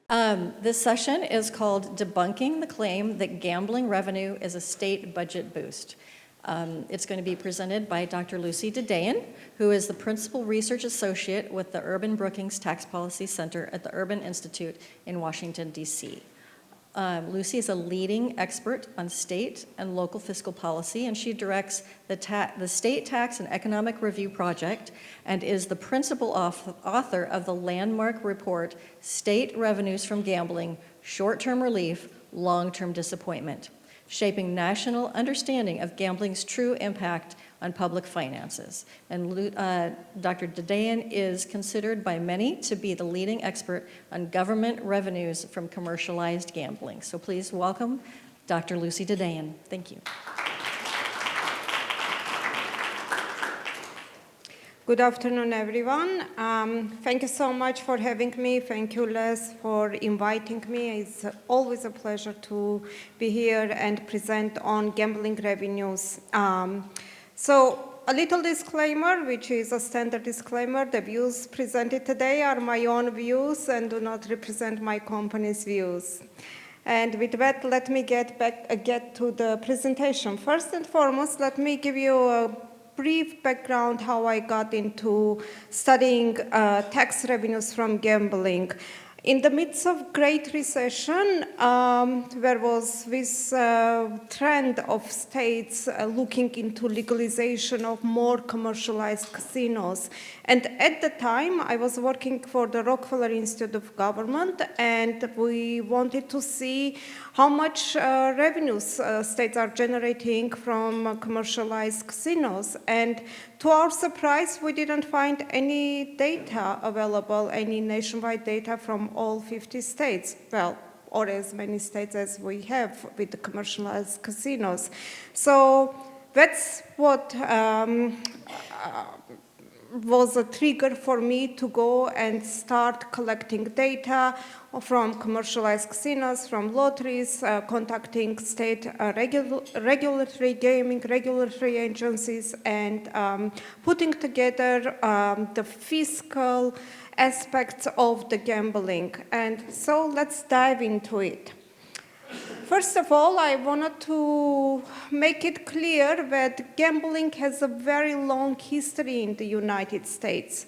This session is called Debunking the Claim That Gambling Revenue is a State Budget Boost. It's going to be presented by Dr. Lucy Dadayan, who is the Principal Research Associate with the Urban Brookings Tax Policy Center at the Urban Institute in Washington, D.C. Lucy is a leading expert on state and local fiscal policy, and she directs the State Tax and Economic Review Project and is the principal author of the landmark report, State Revenues from Gambling, Short-Term Relief, Long-Term Disappointment, shaping national understanding of gambling's true impact on public finances. And Dr. Dadayan is considered by many to be the leading expert on government revenues from commercialized gambling. So please welcome Dr. Lucy Dadayan. Thank you. Good afternoon, everyone. Thank you so much for having me. Thank you, Les, for inviting me. It's always a pleasure to be here and present on gambling revenues. So a little disclaimer, which is a standard disclaimer. The views presented today are my own views and do not represent my company's views. And with that, let me get to the presentation. First and foremost, let me give you a brief background how I got into studying tax revenues from gambling. In the midst of Great Recession, there was this trend of states looking into legalization of more commercialized casinos. And at the time, I was working for the Rockefeller Institute of Government, and we wanted to see how much revenues states are generating from commercialized casinos. And to our surprise, we didn't find any data available, any nationwide data from all 50 states, well, or as many states as we have with the commercialized casinos. So that's what was a trigger for me to go and start collecting data from commercialized casinos, from lotteries, contacting state regulatory gaming regulatory agencies, and putting together the fiscal aspects of the gambling. And so let's dive into it. First of all, I wanted to make it clear that gambling has a very long history in the United States,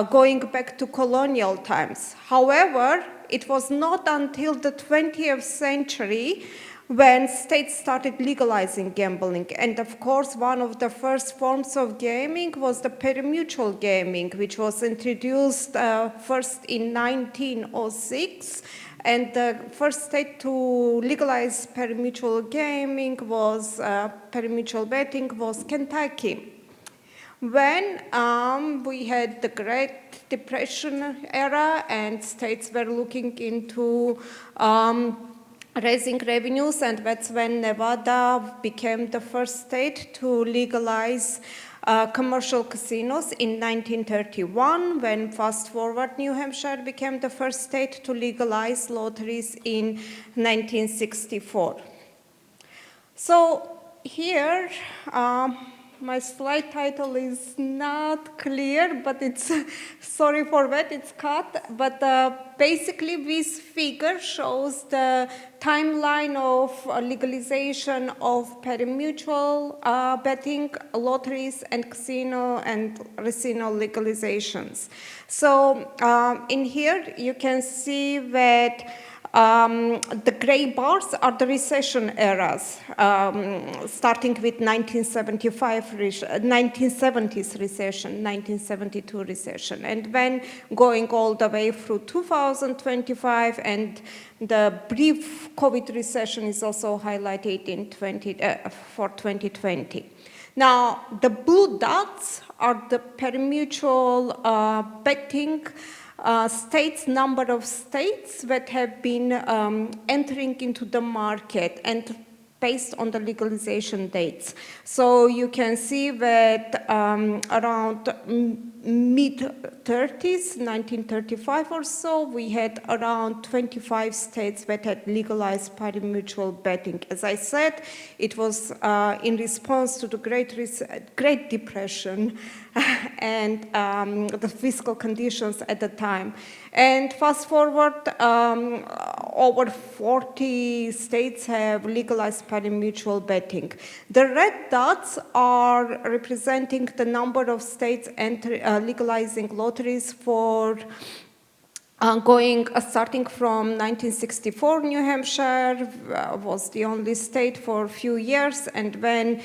going back to colonial times. However, it was not until the 20th century when states started legalizing gambling. And of course, one of the first forms of gaming was the pari-mutuel gaming, which was introduced first in 1906. And the first state to legalize pari-mutuel gaming was, pari-mutuel betting was Kentucky. When we had the Great Depression era and states were looking into raising revenues, and that's when Nevada became the first state to legalize commercial casinos in 1931, when fast forward New Hampshire became the first state to legalize lotteries in 1964. So here, my slide title is not clear, but it's, sorry for that, it's cut. But basically this figure shows the timeline of legalization of pari-mutuel betting, lotteries, and casino and casino legalizations. So in here you can see that the gray bars are the recession eras, starting with 1970s recession, 1972 recession, and then going all the way through 2025, and the brief COVID recession is also highlighted in for 2020. Now, the blue dots are the pari-mutuel betting states, number of states that have been entering into the market. And based on the legalization dates. So you can see that around mid-30s, 1935 or so, we had around 25 states that had legalized pari-mutuel betting. As I said, it was in response to the Great Depression and the fiscal conditions at the time. And fast forward, over 40 states have legalized pari-mutuel betting. The red dots are representing the number of states legalizing lotteries for starting from 1964, New Hampshire was the only state for a few years, and then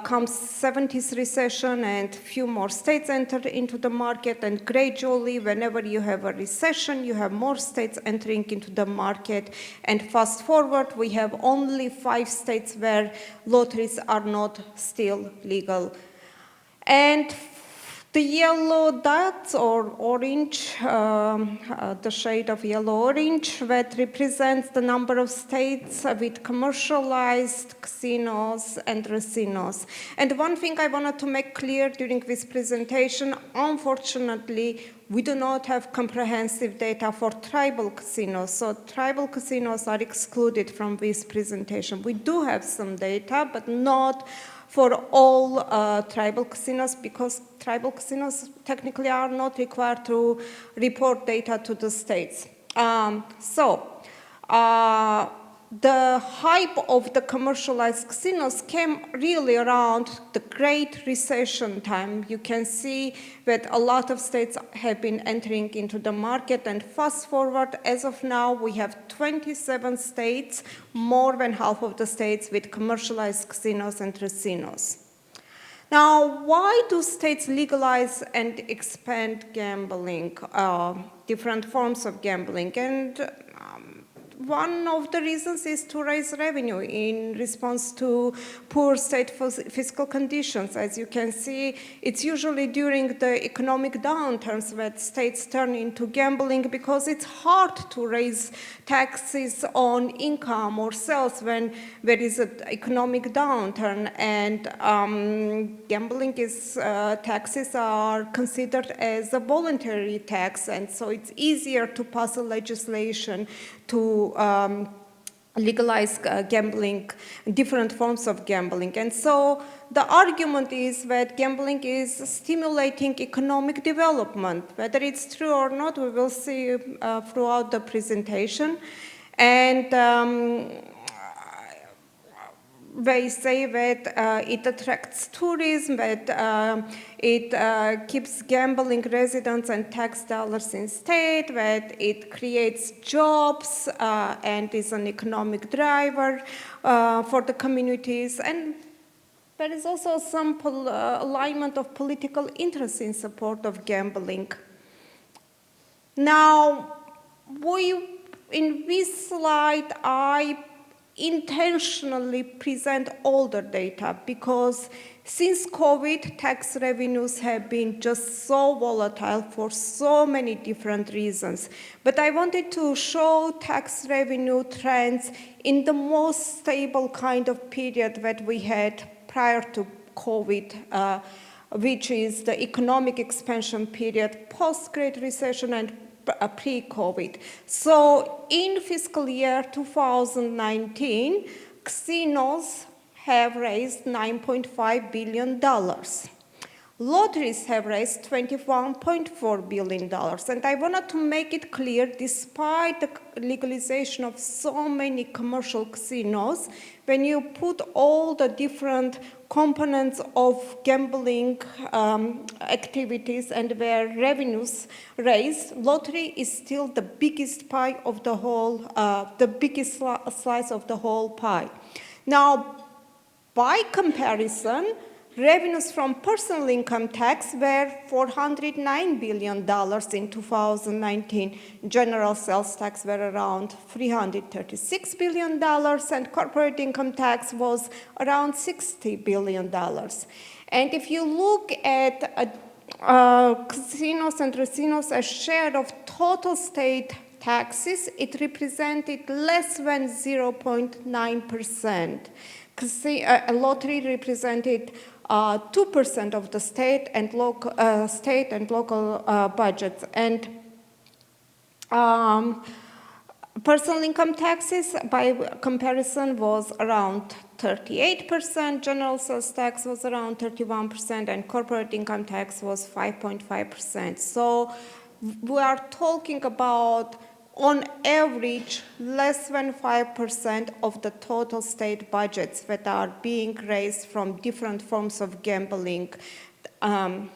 comes 70s recession and few more states entered into the market, and gradually, whenever you have a recession, you have more states entering into the market, and fast forward, we have only 5 states where lotteries are not still legal. And the yellow dots or orange, the shade of yellow-orange, that represents the number of states with commercialized casinos and racinos. And one thing I wanted to make clear during this presentation, unfortunately, we do not have comprehensive data for tribal casinos. So tribal casinos are excluded from this presentation. We do have some data, but not for all tribal casinos, because tribal casinos technically are not required to report data to the states. The hype of the commercialized casinos came really around the Great Recession time. You can see that a lot of states have been entering into the market, and fast forward, as of now, we have 27 states, more than half of the states with commercialized casinos and racinos. Now, why do states legalize and expand gambling, different forms of gambling? And one of the reasons is to raise revenue in response to poor state fiscal conditions. As you can see, it's usually during the economic downturns that states turn into gambling, because it's hard to raise taxes on income or sales when there is an economic downturn. And gambling taxes are considered as a voluntary tax, and so it's easier to pass a legislation to legalize gambling, different forms of gambling. And so the argument is that gambling is stimulating economic development. Whether it's true or not, we will see throughout the presentation. And they say that it attracts tourism, that it keeps gambling residents and tax dollars in state, that it creates jobs and is an economic driver for the communities. And there is also some alignment of political interests in support of gambling. Now, in this slide, I intentionally present older data, because since COVID, tax revenues have been just so volatile for so many different reasons. But I wanted to show tax revenue trends in the most stable kind of period that we had prior to COVID, which is the economic expansion period post-Great Recession and pre-COVID. So in fiscal year 2019, casinos have raised $9.5 billion. Lotteries have raised $21.4 billion. And I wanted to make it clear, despite the legalization of so many commercial casinos, when you put all the different components of gambling activities and their revenues raised, lottery is still the biggest pie of the whole, the biggest slice of the whole pie. Now, by comparison, revenues from personal income tax were $409 billion in 2019. General sales tax were around $336 billion, and corporate income tax was around $60 billion. And if you look at casinos and racinos as share of total state taxes, it represented less than 0.9%. A lottery represented 2% of the state and local budgets. And personal income taxes, by comparison, was around 38%, general sales tax was around 31%, and corporate income tax was 5.5%. So we are talking about, on average, less than 5% of the total state budgets that are being raised from different forms of gambling. And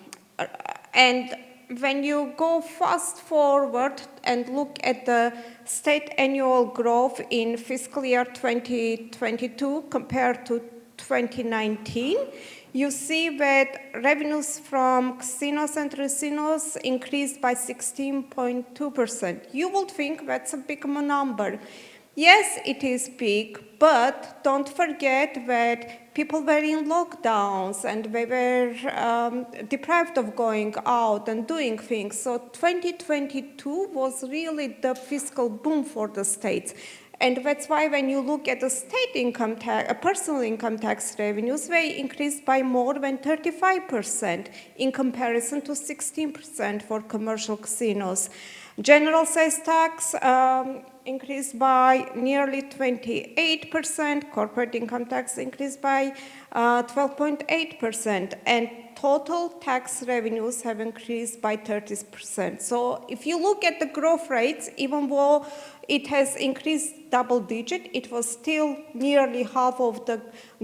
when you go fast forward and look at the state annual growth in fiscal year 2022 compared to 2019, you see that revenues from casinos and racinos increased by 16.2%. You would think that's a big number. Yes, it is big, but don't forget that people were in lockdowns and they were deprived of going out and doing things. So 2022 was really the fiscal boom for the states. And that's why when you look at the state income tax, personal income tax revenues, they increased by more than 35% in comparison to 16% for commercial casinos. General sales tax increased by nearly 28%, corporate income tax increased by 12.8%, and total tax revenues have increased by 30%. So if you look at the growth rates, even though it has increased double digit, it was still nearly half of the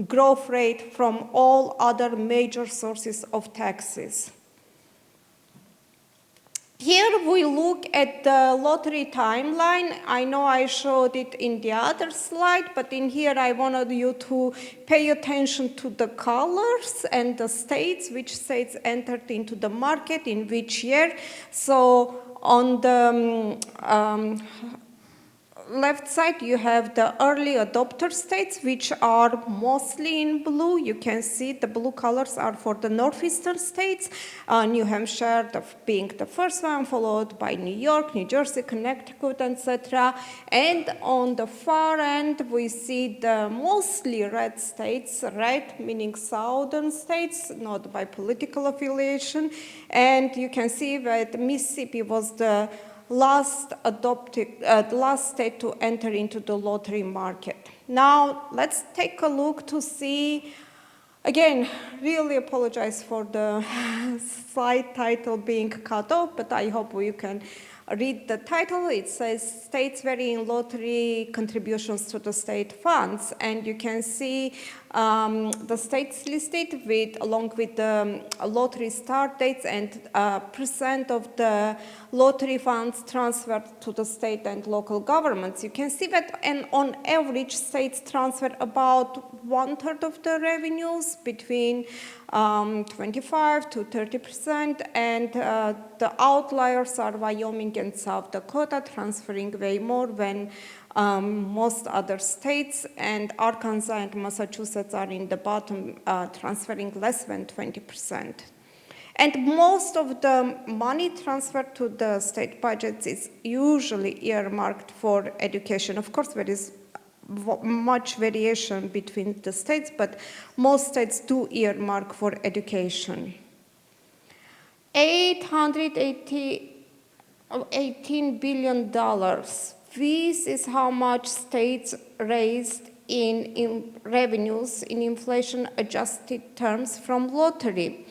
growth rate from all other major sources of taxes. Here we look at the lottery timeline. I know I showed it in the other slide, but in here I wanted you to pay attention to the colors and the states, which states entered into the market in which year. So on the left side, you have the early adopter states, which are mostly in blue. You can see the blue colors are for the northeastern states, New Hampshire being the first one, followed by New York, New Jersey, Connecticut, etc. And on the far end, we see the mostly red states, red meaning southern states, not by political affiliation. And you can see that Mississippi was the last state to enter into the lottery market. Now, let's take a look to see, again, really apologize for the slide title being cut off, but I hope you can read the title. It says States Vary in Lottery Contributions to the State Funds, and you can see the states listed along with the lottery start dates and percent of the lottery funds transferred to the state and local governments. You can see that, and on average, states transfer about 1/3 of the revenues, between 25 to 30%, and the outliers are Wyoming and South Dakota, transferring way more than most other states, and Arkansas and Massachusetts are in the bottom, transferring less than 20%. And most of the money transferred to the state budgets is usually earmarked for education. Of course, there is much variation between the states, but most states do earmark for education. $818 billion. This is how much states raised in revenues in inflation-adjusted terms from lottery.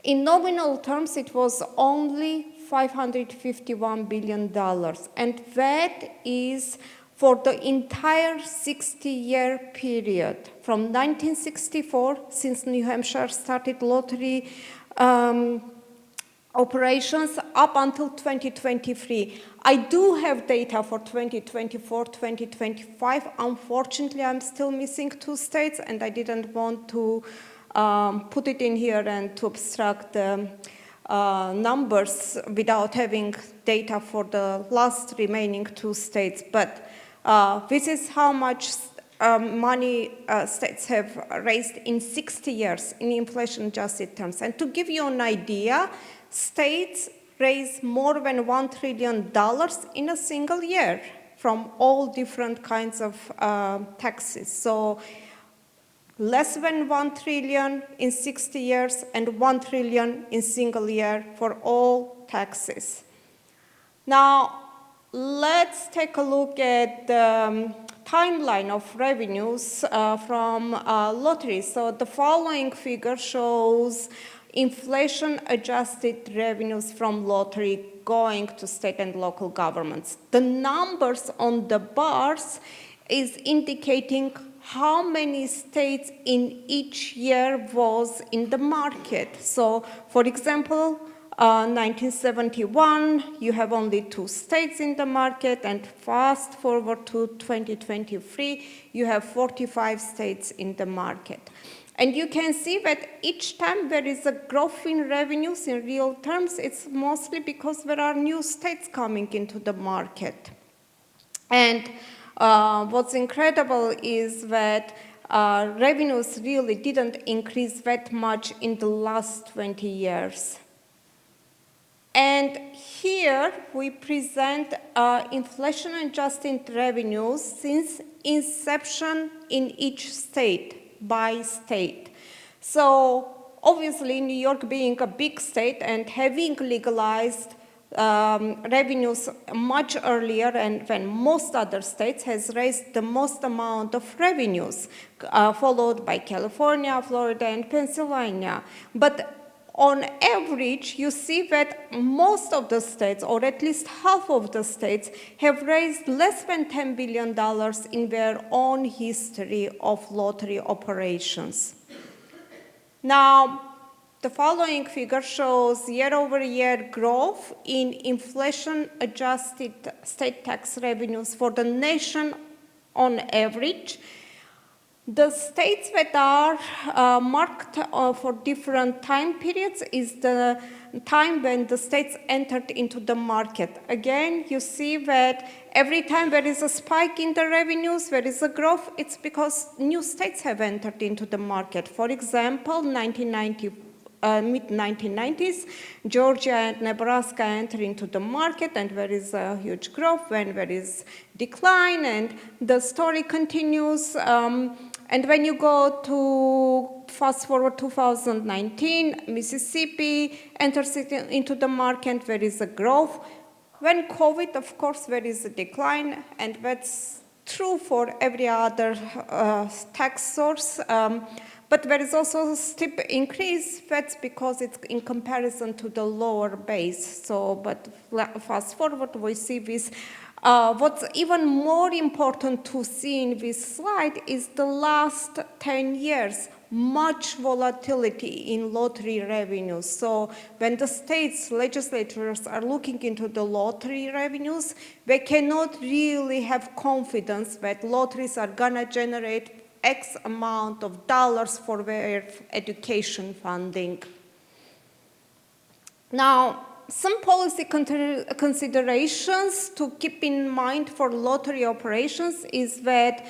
In nominal terms, it was only $551 billion, and that is for the entire 60-year period, from 1964, since New Hampshire started lottery operations, up until 2023. I do have data for 2024, 2025. Unfortunately, I'm still missing 2 states, and I didn't want to put it in here and to abstract the numbers without having data for the last remaining 2 states. But this is how much money states have raised in 60 years in inflation-adjusted terms. And to give you an idea, states raise more than $1 trillion in a single year from all different kinds of taxes. So less than 1 trillion in 60 years and 1 trillion in single year for all taxes. Now, let's take a look at the timeline of revenues from lotteries. So the following figure shows inflation-adjusted revenues from lottery going to state and local governments. The numbers on the bars is indicating how many states in each year was in the market. So, for example, 1971, you have only 2 states in the market, and fast forward to 2023, you have 45 states in the market. And you can see that each time there is a growth in revenues in real terms, it's mostly because there are new states coming into the market. And what's incredible is that revenues really didn't increase that much in the last 20 years. And here we present inflation-adjusted revenues since inception in each state, by state. So obviously New York being a big state and having legalized revenues much earlier and than most other states has raised the most amount of revenues, followed by California, Florida, and Pennsylvania. But on average, you see that most of the states, or at least half of the states, have raised less than $10 billion in their own history of lottery operations. Now, the following figure shows year-over-year growth in inflation-adjusted state tax revenues for the nation on average. The states that are marked for different time periods is the time when the states entered into the market. Again, you see that every time there is a spike in the revenues, there is a growth, it's because new states have entered into the market. For example, mid-1990s, Georgia and Nebraska enter into the market, and there is a huge growth when there is decline, and the story continues. And when you go to fast forward 2019, Mississippi enters into the market, there is a growth. When COVID, of course, there is a decline, and that's true for every other tax source. But there is also a steep increase. That's because it's in comparison to the lower base. So, but fast forward, we see this. What's even more important to see in this slide is the last 10 years, much volatility in lottery revenues. So when the state's legislatures are looking into the lottery revenues, they cannot really have confidence that lotteries are gonna generate X amount of dollars for their education funding. Now, some policy considerations to keep in mind for lottery operations is that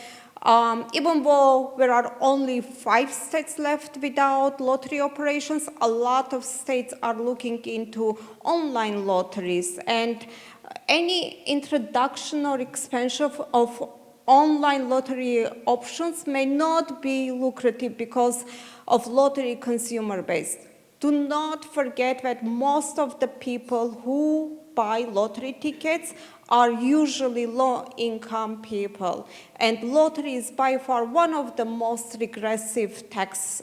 even though there are only 5 states left without lottery operations, a lot of states are looking into online lotteries, and any introduction or expansion of online lottery options may not be lucrative because of lottery consumer base. Do not forget that most of the people who buy lottery tickets are usually low-income people, and lottery is by far one of the most regressive tax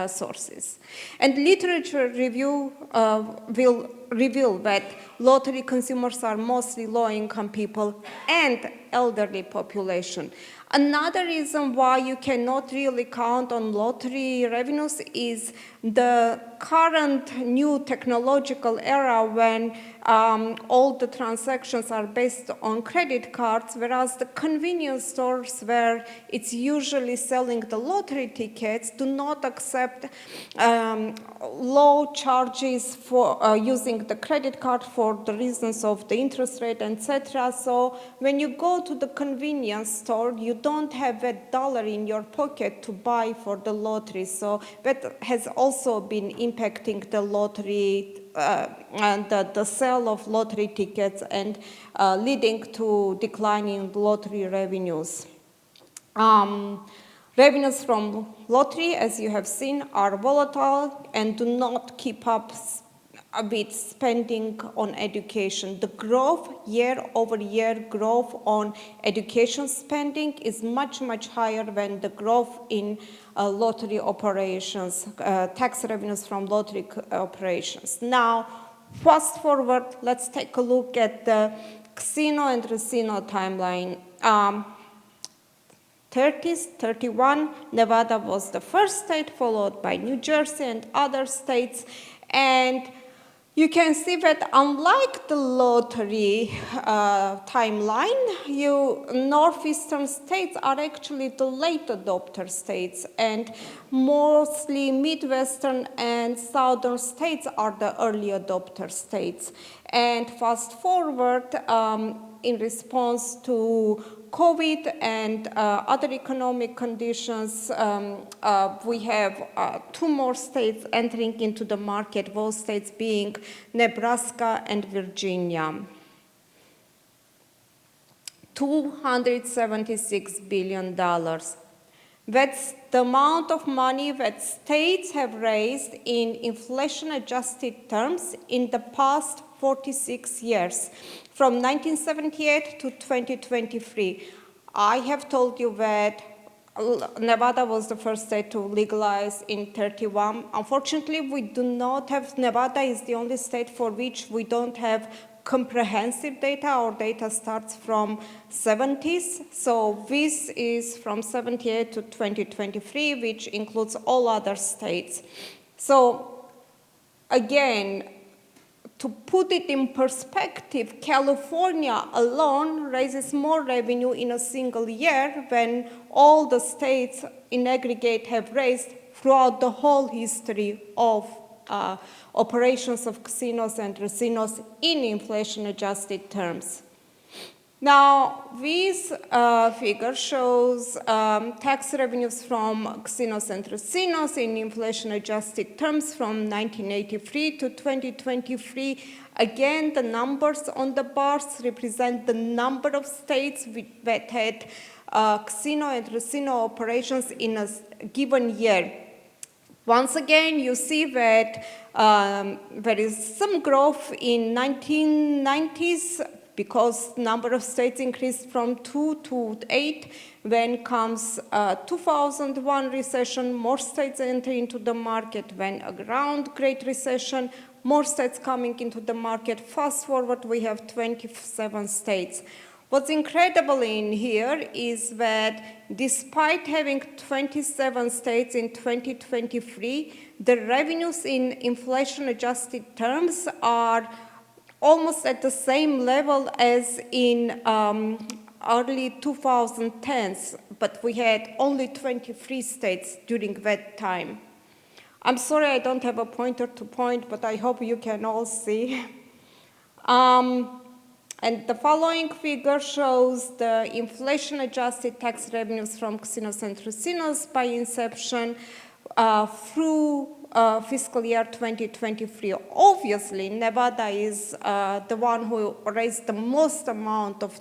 sources. And literature review will reveal that lottery consumers are mostly low-income people and elderly population. Another reason why you cannot really count on lottery revenues is the current new technological era when all the transactions are based on credit cards, whereas the convenience stores where it's usually selling the lottery tickets do not accept low charges for using the credit card for the reasons of the interest rate, etc. So when you go to the convenience store, you don't have that dollar in your pocket to buy for the lottery. So that has also been impacting the lottery the sale of lottery tickets and leading to declining lottery revenues. Revenues from lottery, as you have seen, are volatile and do not keep up with spending on education. The growth, year-over-year growth on education spending is much, much higher than the growth in lottery operations, tax revenues from lottery operations. Now, fast forward, let's take a look at the casino and casino timeline. 30s, 31, Nevada was the first state, followed by New Jersey and other states. And you can see that unlike the lottery timeline, northeastern states are actually the late adopter states, and mostly midwestern and southern states are the early adopter states. And fast forward, in response to COVID and other economic conditions, we have 2 more states entering into the market, those states being Nebraska and Virginia. $276 billion. That's the amount of money that states have raised in inflation-adjusted terms in the past 46 years, from 1978 to 2023. I have told you that Nevada was the first state to legalize in 31. Unfortunately, we do not have, Nevada is the only state for which we don't have comprehensive data. Our data starts from 70s. So this is from 78 to 2023, which includes all other states. So again, to put it in perspective, California alone raises more revenue in a single year than all the states in aggregate have raised throughout the whole history of operations of casinos and racinos in inflation-adjusted terms. Now, this figure shows tax revenues from casinos and racinos in inflation-adjusted terms from 1983 to 2023. Again, the numbers on the bars represent the number of states that had casino and racino operations in a given year. Once again, you see that there is some growth in 1990s because number of states increased from 2 to 8. Then comes 2001 recession, more states enter into the market. Then around Great Recession, more states coming into the market. Fast forward, we have 27 states. What's incredible in here is that despite having 27 states in 2023, the revenues in inflation-adjusted terms are almost at the same level as in early 2010s, but we had only 23 states during that time. I'm sorry I don't have a pointer to point, but I hope you can all see. And the following figure shows the inflation-adjusted tax revenues from casinos and racinos by inception through fiscal year 2023. Obviously, Nevada is the one who raised the most amount of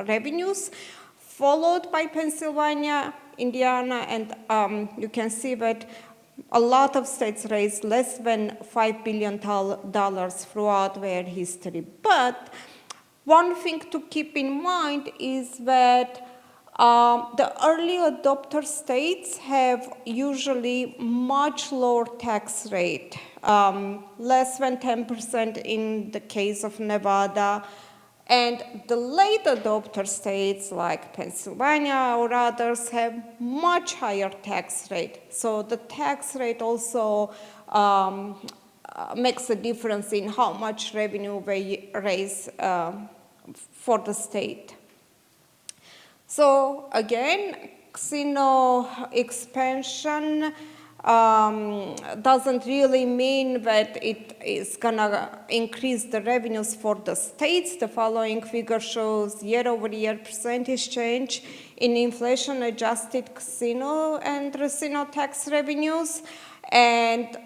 revenues, followed by Pennsylvania, Indiana, and you can see that a lot of states raised less than $5 billion throughout their history. But one thing to keep in mind is that the early adopter states have usually much lower tax rate, less than 10% in the case of Nevada, and the late adopter states like Pennsylvania or others have much higher tax rate. So the tax rate also makes a difference in how much revenue they raise for the state. So again, casino expansion doesn't really mean that it is gonna increase the revenues for the states. The following figure shows year-over-year percentage change in inflation-adjusted casino and racino tax revenues. And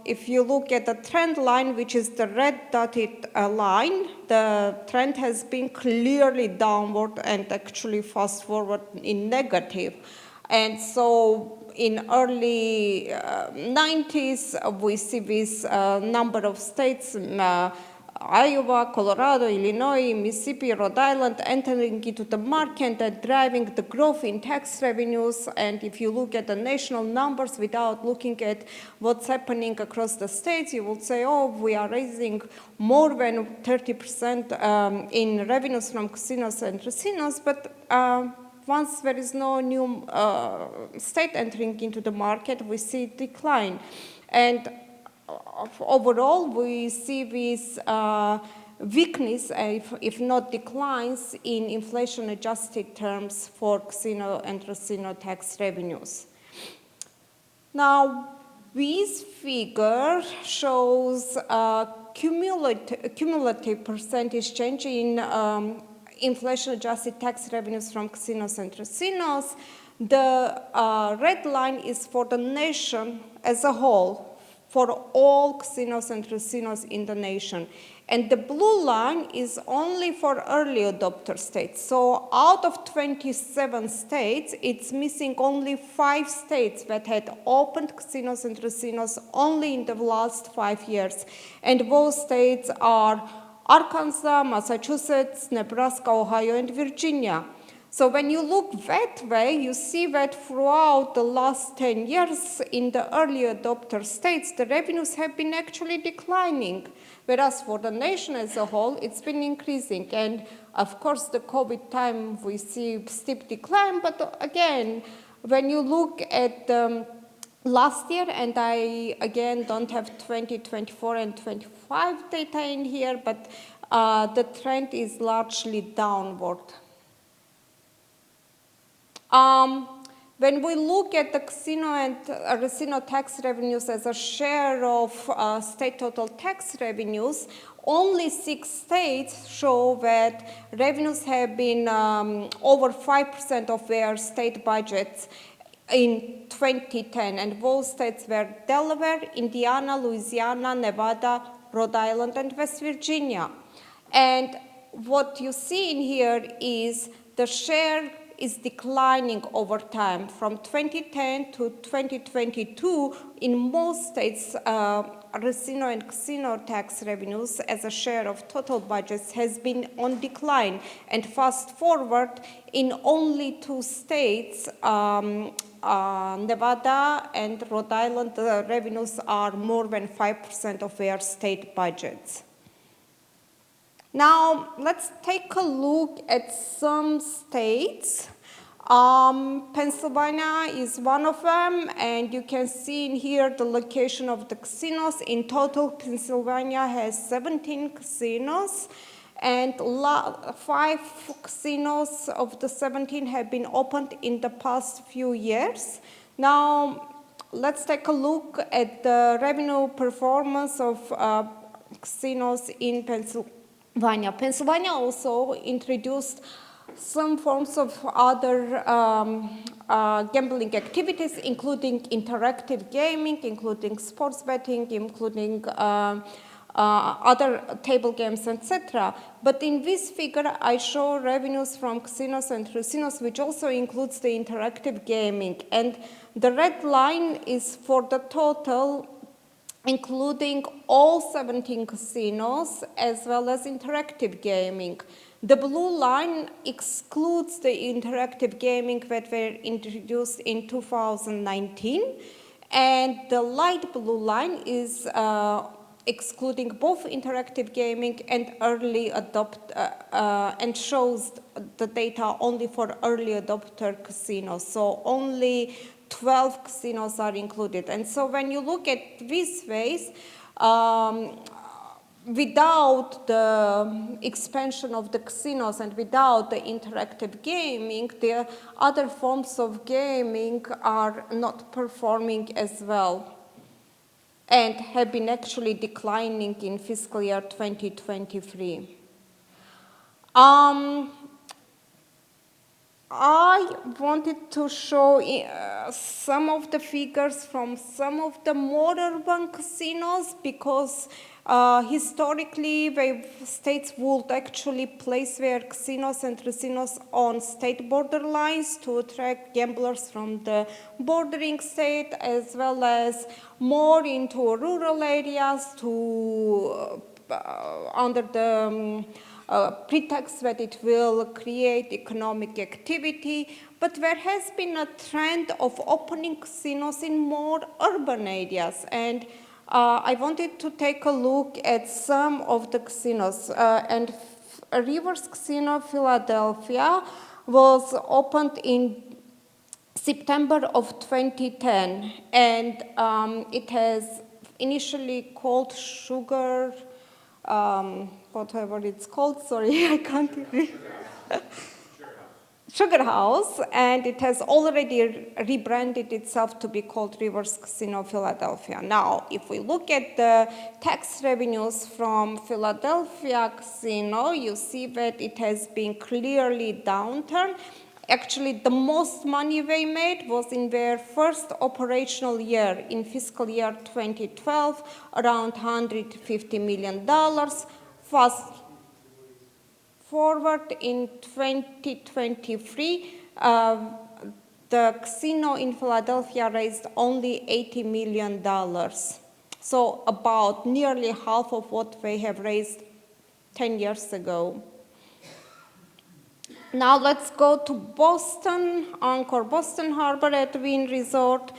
if you look at the trend line, which is the red dotted line, the trend has been clearly downward and actually fast forward in negative. And so in early 90s, we see this number of states, Iowa, Colorado, Illinois, Mississippi, Rhode Island entering into the market and driving the growth in tax revenues. And if you look at the national numbers without looking at what's happening across the states, you will say, oh, we are raising more than 30% in revenues from casinos and casinos. But once there is no new state entering into the market, we see decline. And overall, we see this weakness, if not declines, in inflation-adjusted terms for casino and casino tax revenues. Now, this figure shows cumulative percentage change in inflation-adjusted tax revenues from casinos and casinos. The red line is for the nation as a whole, for all casinos and casinos in the nation. And the blue line is only for early adopter states. So out of 27 states, it's missing only 5 states that had opened casinos and casinos only in the last 5 years. And those states are Arkansas, Massachusetts, Nebraska, Ohio, and Virginia. So when you look that way, you see that throughout the last 10 years in the early adopter states, the revenues have been actually declining, whereas for the nation as a whole, it's been increasing. And of course, the COVID time, we see steep decline, but again, when you look at last year, and I, again, don't have 2024 and 25 data in here, but the trend is largely downward. When we look at the casino and casino tax revenues as a share of state total tax revenues, only 6 states show that revenues have been over 5% of their state budgets in 2010, and those states were Delaware, Indiana, Louisiana, Nevada, Rhode Island, and West Virginia. And what you see in here is the share is declining over time. From 2010 to 2022, in most states, casino and casino tax revenues as a share of total budgets has been on decline. And fast forward, in only 2 states, Nevada and Rhode Island, the revenues are more than 5% of their state budgets. Now, let's take a look at some states. Pennsylvania is one of them, and you can see in here the location of the casinos. In total, Pennsylvania has 17 casinos, and 5 casinos of the 17 have been opened in the past few years. Now, let's take a look at the revenue performance of casinos in Pennsylvania. Pennsylvania also introduced some forms of other gambling activities, including interactive gaming, including sports betting, including other table games, etc. But in this figure, I show revenues from casinos and casinos, which also includes the interactive gaming. And the red line is for the total, including all 17 casinos, as well as interactive gaming. The blue line excludes the interactive gaming that were introduced in 2019, and the light blue line is excluding both interactive gaming and early adopter, and shows the data only for early adopter casinos. So only 12 casinos are included. And so when you look at these ways, without the expansion of the casinos and without the interactive gaming, the other forms of gaming are not performing as well and have been actually declining in fiscal year 2023. I wanted to show some of the figures from some of the more urban casinos because historically states would actually place their casinos and casinos on state borderlines to attract gamblers from the bordering state as well as more into rural areas to under the pretext that it will create economic activity, but there has been a trend of opening casinos in more urban areas, and I wanted to take a look at some of the casinos, and Rivers Casino Philadelphia was opened in September of 2010, and it has initially called whatever it's called, sorry, I can't read. Sugar House, and it has already rebranded itself to be called Rivers Casino Philadelphia. Now, if we look at the tax revenues from Philadelphia Casino, you see that it has been clearly downturn. Actually, the most money they made was in their first operational year, in fiscal year 2012, around $150 million. Fast forward in 2023, the casino in Philadelphia raised only $80 million. So about nearly half of what they have raised 10 years ago. Now let's go to Boston, Encore Boston Harbor at Wynn Resort,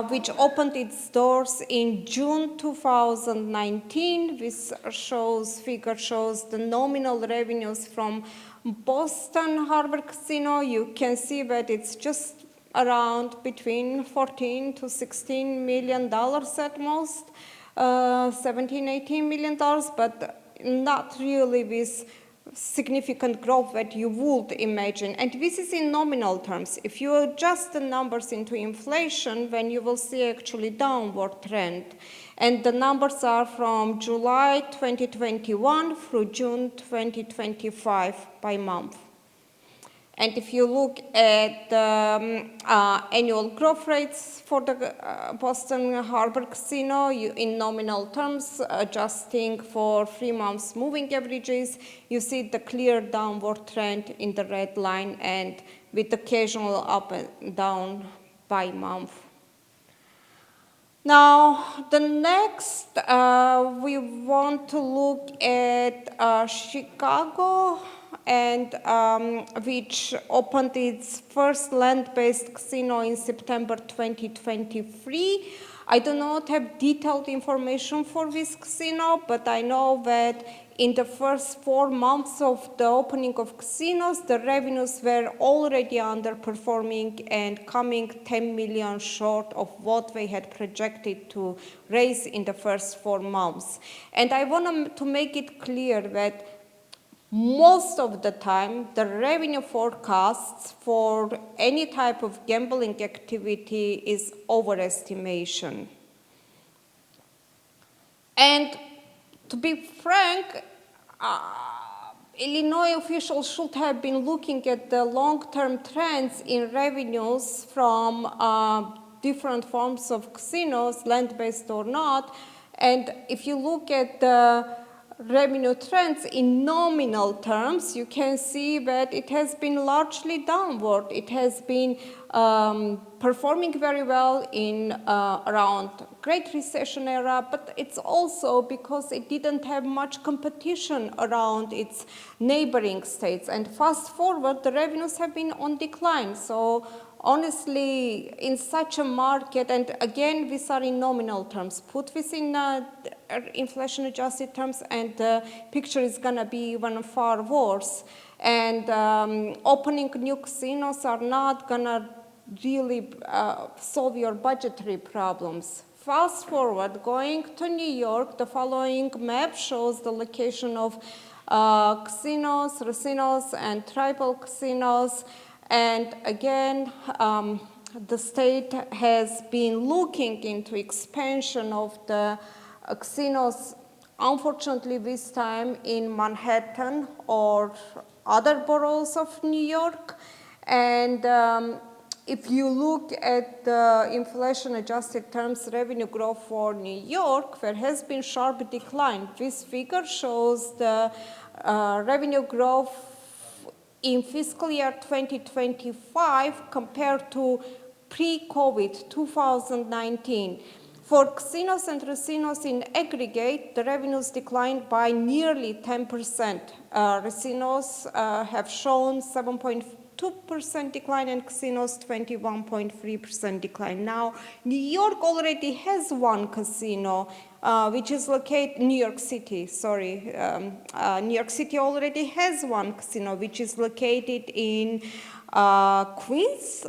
which opened its doors in June 2019. This figure shows the nominal revenues from Boston Harbor Casino. You can see that it's just around between $14 to $16 million at most, $17-18 million, but not really this significant growth that you would imagine. And this is in nominal terms. If you adjust the numbers into inflation, then you will see actually downward trend. And the numbers are from July 2021 through June 2025 by month. And if you look at the annual growth rates for the Boston Harbor Casino, in nominal terms, adjusting for 3 months moving averages, you see the clear downward trend in the red line and with occasional up and down by month. Now, the next, we want to look at Chicago, and which opened its first land-based casino in September 2023. I do not have detailed information for this casino, but I know that in the first 4 months of the opening of casinos, the revenues were already underperforming and coming 10 million short of what they had projected to raise in the first 4 months. And I want to make it clear that most of the time, the revenue forecasts for any type of gambling activity is overestimation. And to be frank, Illinois officials should have been looking at the long-term trends in revenues from different forms of casinos, land-based or not. And if you look at the revenue trends in nominal terms, you can see that it has been largely downward. It has been performing very well in around Great Recession era, but it's also because it didn't have much competition around its neighboring states. And fast forward, the revenues have been on decline. So honestly, in such a market, and again, these are in nominal terms, put this in inflation-adjusted terms, and the picture is going to be even far worse. And opening new casinos are not going to really solve your budgetary problems. Fast forward, going to New York, the following map shows the location of casinos, racinos, and tribal casinos. And again, the state has been looking into expansion of the casinos, unfortunately this time in Manhattan or other boroughs of New York. And if you look at the inflation-adjusted terms revenue growth for New York, there has been sharp decline. This figure shows the revenue growth in fiscal year 2025 compared to pre-COVID 2019. For casinos and racinos in aggregate, the revenues declined by nearly 10%. Racinos have shown 7.2% decline and casinos 21.3% decline. Now, New York already has one casino, which is located, New York City, sorry. New York City already has one casino, which is located in Queens,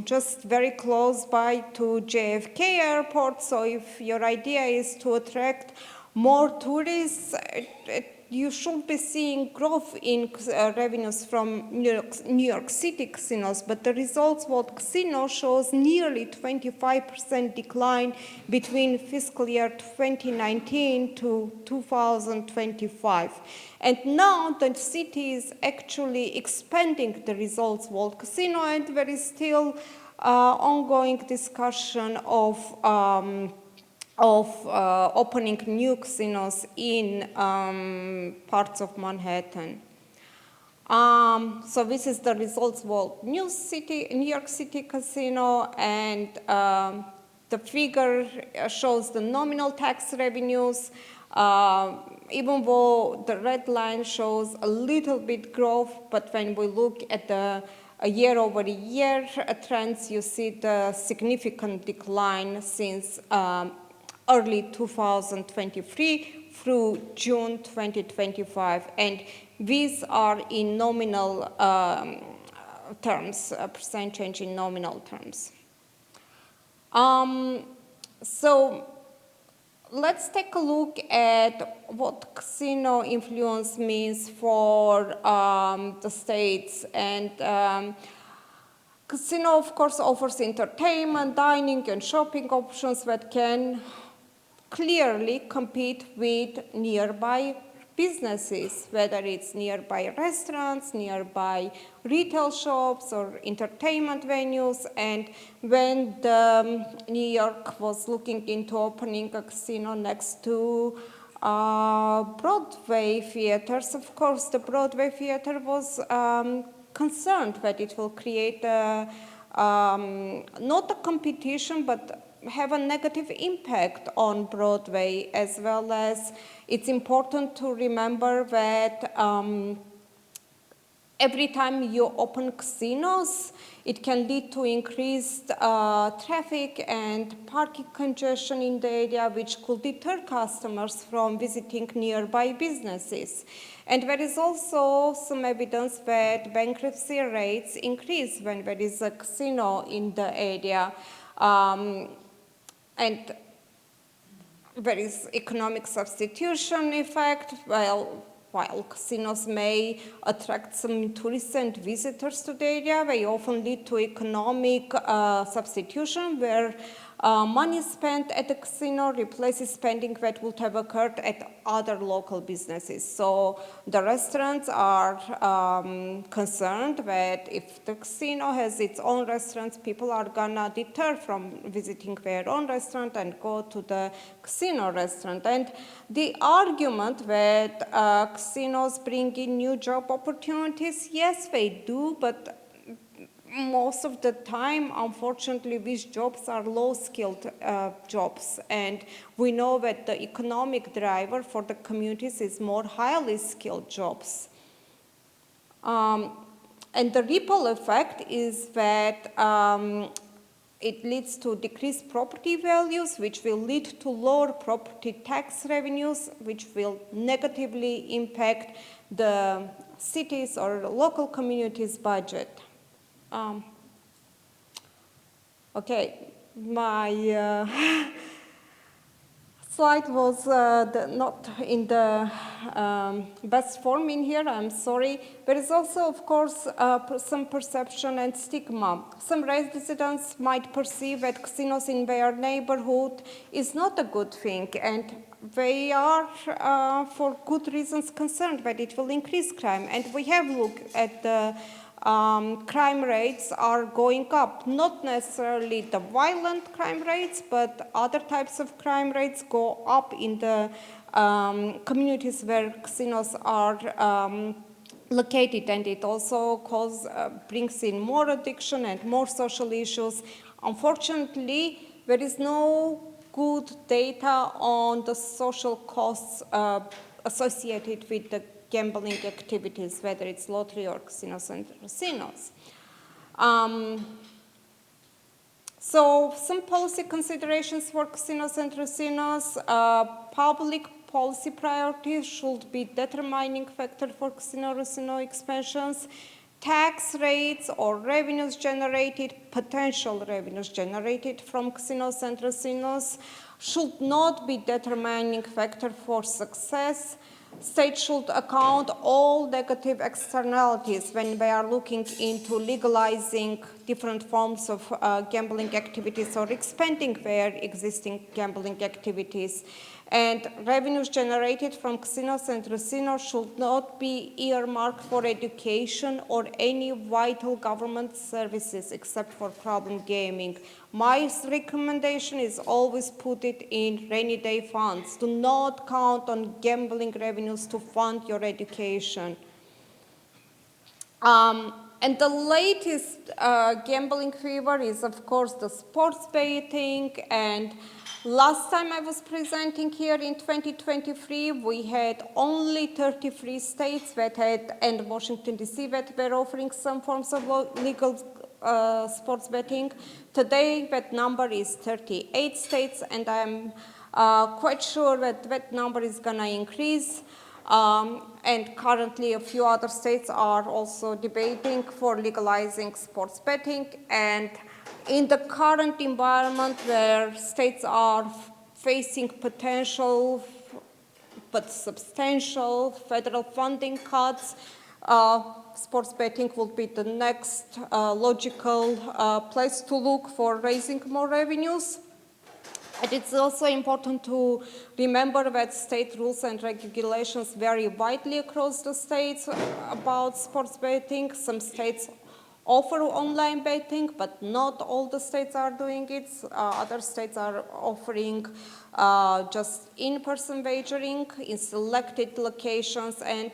just very close by to JFK Airport. So if your idea is to attract more tourists, you should be seeing growth in revenues from New York City casinos, but the Results World Casino shows nearly 25% decline between fiscal year 2019 to 2025. And now the city is actually expanding the Results World Casino, and there is still ongoing discussion of opening new casinos in parts of Manhattan. So this is the Results World New York City Casino, and the figure shows the nominal tax revenues, even though the red line shows a little bit growth, but when we look at the year-over-year trends, you see the significant decline since early 2023 through June 2025, and these are in nominal terms, percent change in nominal terms. So let's take a look at what casino influence means for the states. And casino, of course, offers entertainment, dining, and shopping options that can clearly compete with nearby businesses, whether it's nearby restaurants, nearby retail shops, or entertainment venues. And when New York was looking into opening a casino next to Broadway theaters, of course, the Broadway theater was concerned that it will create not a competition, but have a negative impact on Broadway, as well as it's important to remember that every time you open casinos, it can lead to increased traffic and parking congestion in the area, which could deter customers from visiting nearby businesses. And there is also some evidence that bankruptcy rates increase when there is a casino in the area. And there is economic substitution effect. While casinos may attract some tourists and visitors to the area, they often lead to economic substitution, where money spent at the casino replaces spending that would have occurred at other local businesses. So the restaurants are concerned that if the casino has its own restaurants, people are gonna deter from visiting their own restaurant and go to the casino restaurant. And the argument that casinos bring in new job opportunities, yes, they do, but most of the time, unfortunately, these jobs are low-skilled jobs, and we know that the economic driver for the communities is more highly skilled jobs. And the ripple effect is that it leads to decreased property values, which will lead to lower property tax revenues, which will negatively impact the cities or local communities' budget. Okay, my slide was not in the best form in here, I'm sorry. There is also, of course, some perception and stigma. Some residents might perceive that casinos in their neighborhood is not a good thing, and they are, for good reasons, concerned that it will increase crime. And we have looked at the crime rates are going up. Not necessarily the violent crime rates, but other types of crime rates go up in the communities where casinos are located, and it also brings in more addiction and more social issues. Unfortunately, there is no good data on the social costs associated with the gambling activities, whether it's lottery or casinos and casinos. So some policy considerations for casinos and casinos. Public policy priorities should be determining factor for casino expansions. Tax rates or revenues generated, potential revenues generated from casinos and casinos should not be determining factor for success. States should account all negative externalities when they are looking into legalizing different forms of gambling activities or expanding their existing gambling activities. And revenues generated from casinos and casinos should not be earmarked for education or any vital government services except for problem gaming. My recommendation is always put it in rainy day funds. Do not count on gambling revenues to fund your education. And the latest gambling fever is, of course, the sports betting. And last time I was presenting here in 2023, we had only 33 states that had, and Washington, D.C., that were offering some forms of legal sports betting. Today, that number is 38 states, and I'm quite sure that that number is going to increase. And currently, a few other states are also debating for legalizing sports betting. And in the current environment where states are facing potential but substantial federal funding cuts, sports betting will be the next logical place to look for raising more revenues. And it's also important to remember that state rules and regulations vary widely across the states about sports betting. Some states offer online betting, but not all the states are doing it. Other states are offering just in-person wagering in selected locations, and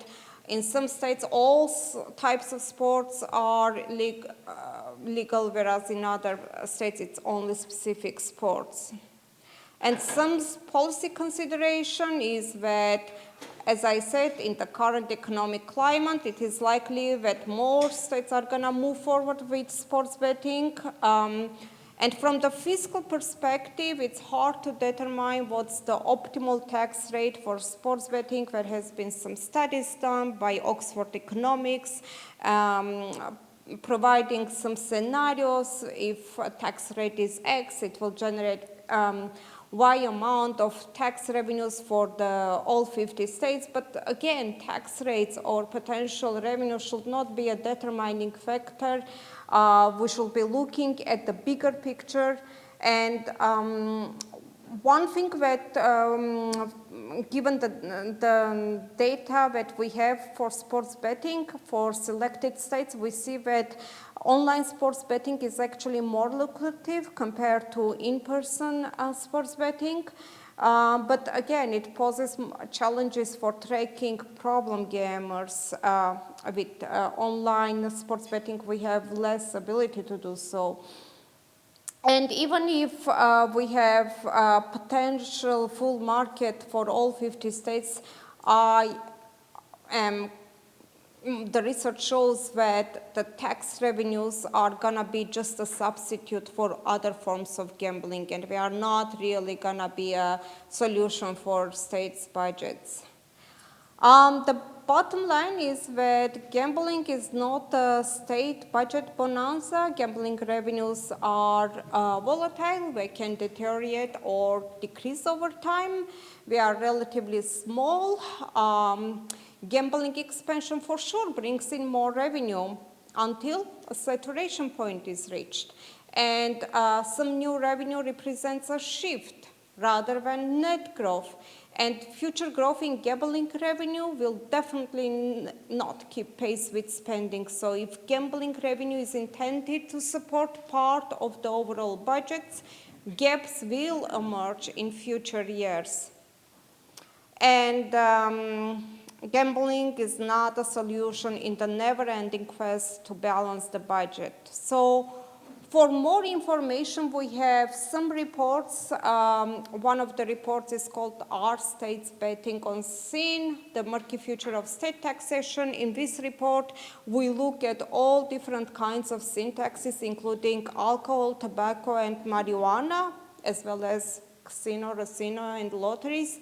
in some states all types of sports are legal, whereas in other states it's only specific sports. And some policy consideration is that, as I said, in the current economic climate, it is likely that more states are going to move forward with sports betting. And from the fiscal perspective, it's hard to determine what's the optimal tax rate for sports betting. There has been some studies done by Oxford Economics providing some scenarios. If a tax rate is X, it will generate Y amount of tax revenues for all 50 states. But again, tax rates or potential revenue should not be a determining factor. We should be looking at the bigger picture. And one thing that, given the data that we have for sports betting for selected states, we see that online sports betting is actually more lucrative compared to in-person sports betting. But again, it poses challenges for tracking problem gamers. With online sports betting, we have less ability to do so. And even if we have a potential full market for all 50 states, the research shows that the tax revenues are going to be just a substitute for other forms of gambling, and they are not really going to be a solution for states' budgets. The bottom line is that gambling is not a state budget bonanza. Gambling revenues are volatile. They can deteriorate or decrease over time. They are relatively small. Gambling expansion for sure brings in more revenue until a saturation point is reached. And some new revenue represents a shift rather than net growth. And future growth in gambling revenue will definitely not keep pace with spending. So if gambling revenue is intended to support part of the overall budgets, gaps will emerge in future years. And gambling is not a solution in the never-ending quest to balance the budget. So for more information, we have some reports. One of the reports is called Are States Betting on Sin? The Murky Future of State Taxation. In this report, we look at all different kinds of sin taxes, including alcohol, tobacco, and marijuana, as well as casino, and lotteries.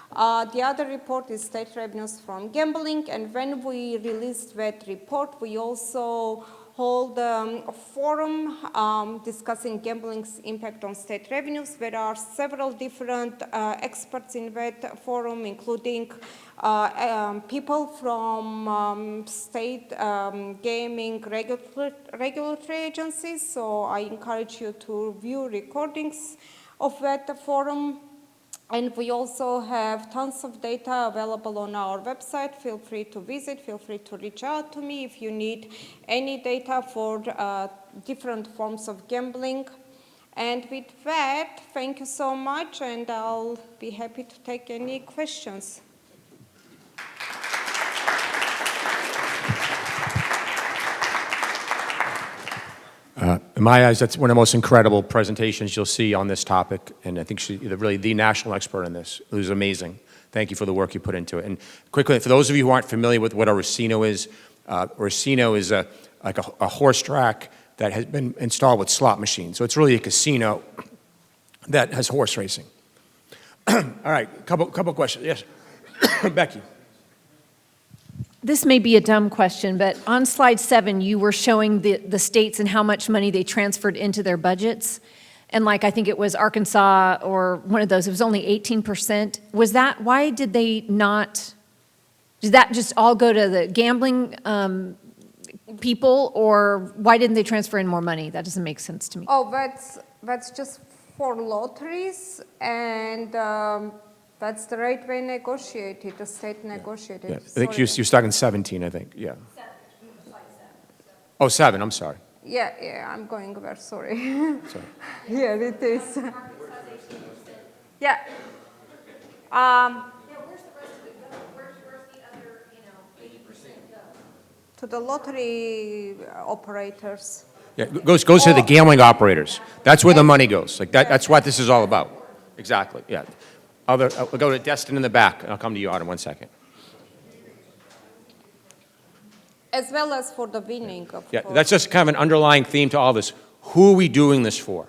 The other report is state revenues from gambling, and when we released that report, we also hold a forum discussing gambling's impact on state revenues. There are several different experts in that forum, including people from state gaming regulatory agencies, so I encourage you to view recordings of that forum. And we also have tons of data available on our website. Feel free to visit, feel free to reach out to me if you need any data for different forms of gambling. And with that, thank you so much, and I'll be happy to take any questions. In my eyes, that's one of the most incredible presentations you'll see on this topic, and I think she's really the national expert in this. It was amazing. Thank you for the work you put into it. And quickly, for those of you who aren't familiar with what a racino is like a horse track that has been installed with slot machines. So it's really a casino that has horse racing. All right, couple questions. Yes, Becky. This may be a dumb question, but on slide 7, you were showing the states and how much money they transferred into their budgets. And like, I think it was Arkansas or one of those, it was only 18%. Was that, why did they not, did that just all go to the gambling people, or why didn't they transfer in more money? That doesn't make sense to me. Oh, that's just for lotteries, and that's the rate they negotiated, the state negotiated. Yeah. I think you're stuck in 17, I think, yeah. 7. Oh, 7, I'm sorry. Yeah, I'm going there, sorry. Sorry. Yeah, it is. Yeah. Where's the rest of it go? Where's the other, 80% go? To the lottery operators. Yeah, it goes to the gambling operators. That's where the money goes. Like that's what this is all about. Exactly, yeah. I'll go to Destin in the back, and I'll come to you, Autumn, 1 second. As well as for the winning, of Yeah, course. that's just kind of an underlying theme to all this. Who are we doing this for?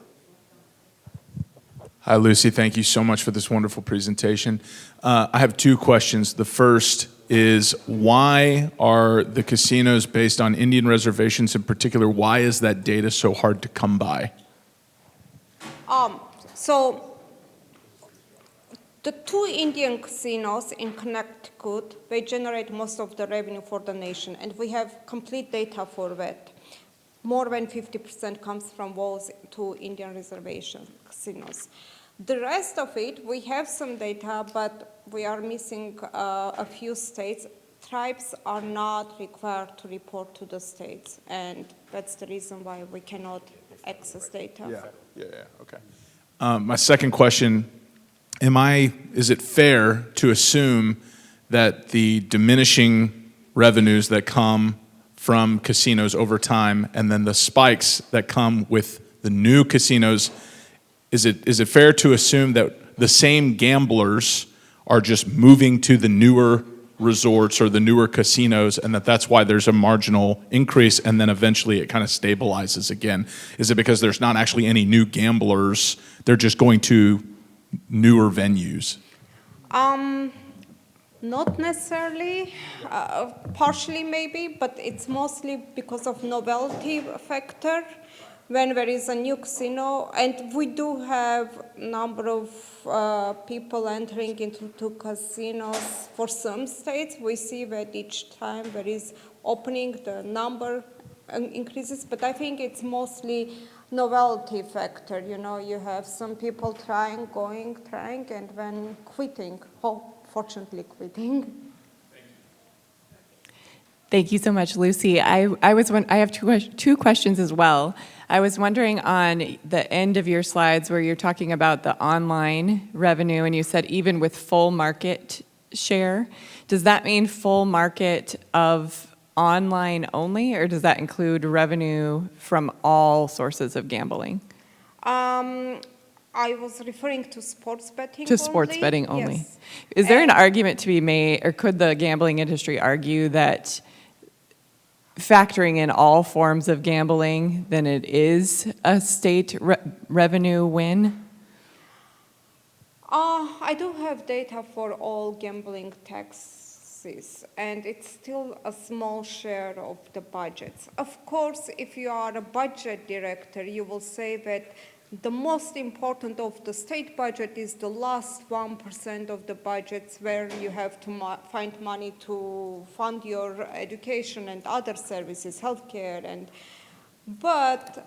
Hi, Lucy. Thank you so much for this wonderful presentation. I have 2 questions. The first is, why are the casinos based on Indian reservations in particular? Why is that data so hard to come by? So the 2 Indian casinos in Connecticut, they generate most of the revenue for the nation, and we have complete data for that. More than 50% comes from those 2 Indian reservation casinos. The rest of it, we have some data, but we are missing a few states. Tribes are not required to report to the states, and that's the reason why we cannot access data. Yeah, okay. My second question, is it fair to assume that the diminishing revenues that come from casinos over time and then the spikes that come with the new casinos, is it fair to assume that the same gamblers are just moving to the newer resorts or the newer casinos, and that's why there's a marginal increase, and then eventually it kind of stabilizes again? Is it because there's not actually any new gamblers, they're just going to newer venues? Not necessarily, partially maybe, but it's mostly because of novelty factor. When there is a new casino, and we do have a number of people entering into casinos for some states, we see that each time there is opening, the number increases, but I think it's mostly novelty factor. You know, you have some people trying, and then quitting, fortunately quitting. Thank you so much, Lucy. I have two questions as well. I was wondering on the end of your slides where you're talking about the online revenue, and you said even with full market share, does that mean full market of online only, or does that include revenue from all sources of gambling? I was referring to sports betting To sports betting only. Yes. Is there an argument to be made, or could the gambling industry argue that factoring in all forms of gambling, then it is a state revenue win? I do have data for all gambling taxes, and it's still a small share of the budgets. Of course, if you are a budget director, you will say that the most important of the state budget is the last 1% of the budgets where you have to find money to fund your education and other services, healthcare, but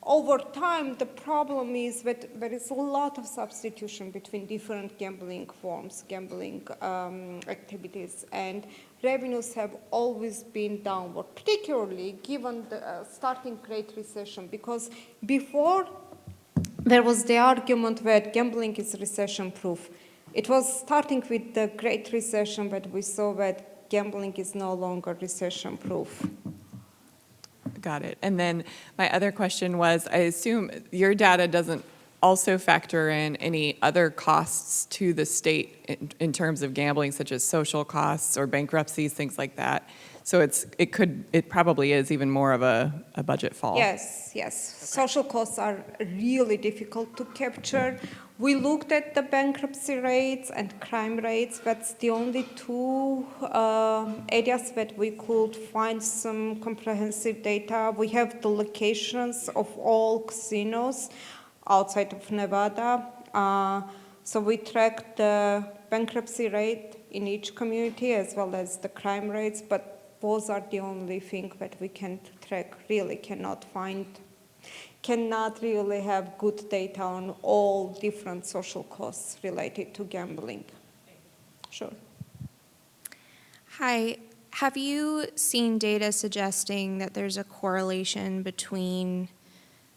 over time, the problem is that there is a lot of substitution between different gambling forms, gambling activities, and revenues have always been downward, particularly given the starting Great Recession, because before there was the argument that gambling is recession-proof. It was starting with the Great Recession that we saw that gambling is no longer recession-proof. Got it. And then my other question was, I assume your data doesn't also factor in any other costs to the state in terms of gambling, such as social costs or bankruptcies, things like that. So it probably is even more of a budget fall. Yes. Okay. Social costs are really difficult to capture. We looked at the bankruptcy rates and crime rates. That's the only two areas that we could find some comprehensive data. We have the locations of all casinos outside of Nevada. So we tracked the bankruptcy rate in each community as well as the crime rates, but those are the only thing that we can track, really cannot really have good data on all different social costs related to gambling. Sure. Hi, have you seen data suggesting that there's a correlation between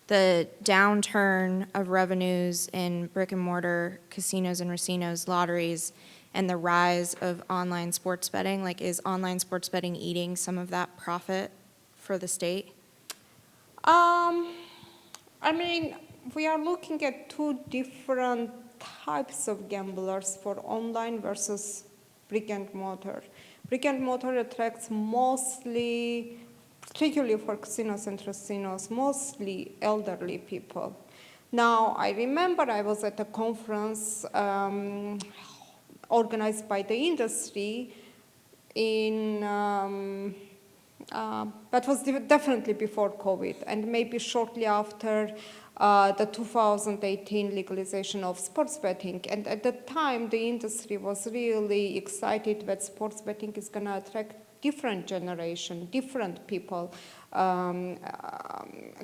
the downturn of revenues in brick and mortar casinos and racinos, lotteries, and the rise of online sports betting? Like, is online sports betting eating some of that profit for the state? I mean, we are looking at two different types of gamblers for online versus brick and mortar. Brick and mortar attracts mostly, particularly for casinos and racinos, mostly elderly people. Now, I remember I was at a conference organized by the industry that was definitely before COVID, and maybe shortly after the 2018 legalization of sports betting. And at that time, the industry was really excited that sports betting is going to attract different generation, different people,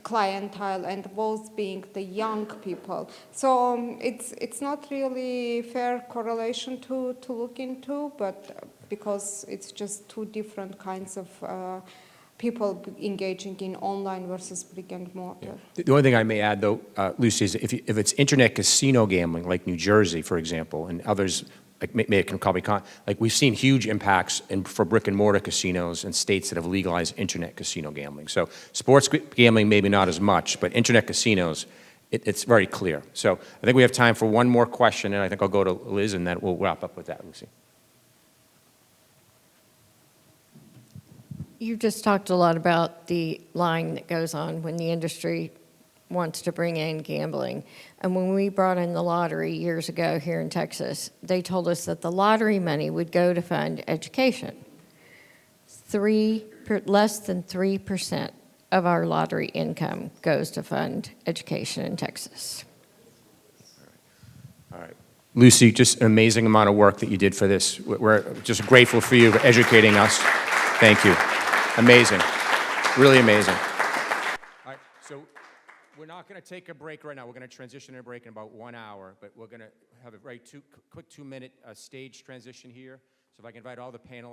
clientele, and those being the young people. So it's not really fair correlation to look into, but because it's just two different kinds of people engaging in online versus brick and mortar. The only thing I may add, though, Lucy, is if it's internet casino gambling, like New Jersey, for example, and others, like like we've seen huge impacts for brick and mortar casinos in states that have legalized internet casino gambling. So sports gambling maybe not as much, but internet casinos, it's very clear. So I think we have time for one more question, and I think I'll go to Liz, and then we'll wrap up with that, Lucy. You've just talked a lot about the lying that goes on when the industry wants to bring in gambling. And when we brought in the lottery years ago here in Texas, they told us that the lottery money would go to fund education. Less than 3% of our lottery income goes to fund education in Texas. All right. Lucy, just an amazing amount of work that you did for this. We're just grateful for you for educating us. Thank you. Amazing. Really amazing. All right, so We're not going to take a break right now. We're going to transition to a break in about 1 hour, but we're going to have a quick 2-minute stage transition here. So if I can invite all the panelists